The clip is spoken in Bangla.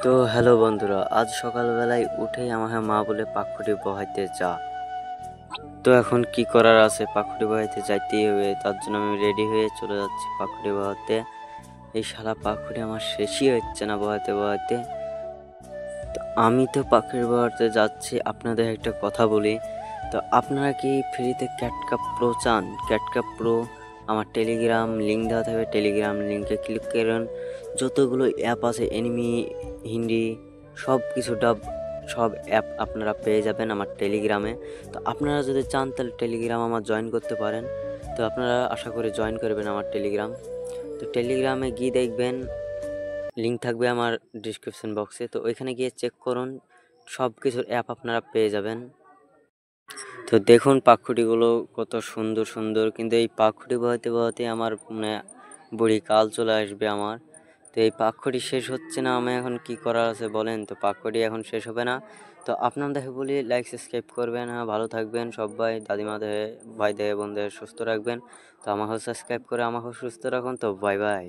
তো হ্যালো বন্ধুরা, আজ সকালবেলায় উঠেই আমাকে মা বলে পাখুড়ি বহাইতে যা। তো এখন কি করার আছে, পাখুড়ি বহাইতে যাইতেই হবে। তার জন্য আমি রেডি হয়ে চলে যাচ্ছি পাখুড়ি বহাতে। এই শালা পাখুড়ি আমার শেষই হচ্ছে না বহাতে বহাতে। তো আমি তো পাখুড়ি বহাতে যাচ্ছি, আপনাদের একটা কথা বলি। তো আপনারা কি ফ্রিতে ক্যাটকাপ প্রো চান? ক্যাটকাপ প্রো আমার টেলিগ্রাম লিঙ্ক দেওয়া থাকবে, টেলিগ্রাম লিঙ্কে ক্লিক করুন। যতগুলো অ্যাপ আছে এনিমি, হিন্দি, সব কিছু সব অ্যাপ আপনারা পেয়ে যাবেন আমার টেলিগ্রামে। তো আপনারা যদি চান তাহলে টেলিগ্রাম আমার জয়েন করতে পারেন। তো আপনারা আশা করি জয়েন করবেন আমার টেলিগ্রাম। তো টেলিগ্রামে গিয়ে দেখবেন লিঙ্ক থাকবে আমার ডিসক্রিপশন বক্সে। তো ওইখানে গিয়ে চেক করুন, সব কিছুর অ্যাপ আপনারা পেয়ে যাবেন। তো দেখুন পাখুড়িগুলো কত সুন্দর সুন্দর, কিন্তু এই পাখুড়ি বহাতে বহাতে আমার মানে বুড়ি কাল চলে আসবে আমার। তো এই পাখুড়ি শেষ হচ্ছে না, আমি এখন কি করার আছে বলেন? তো পাখুড়ি এখন শেষ হবে না। তো আপনাদের বলি লাইক সাবস্ক্রাইব করবেন। হ্যাঁ, ভালো থাকবেন সবাই, দাদিমা দেহে, ভাই দেহে, বোন দেহে সুস্থ রাখবেন। তো আমাকেও সাবস্ক্রাইব করে আমাকেও সুস্থ রাখুন। তো বাই বাই।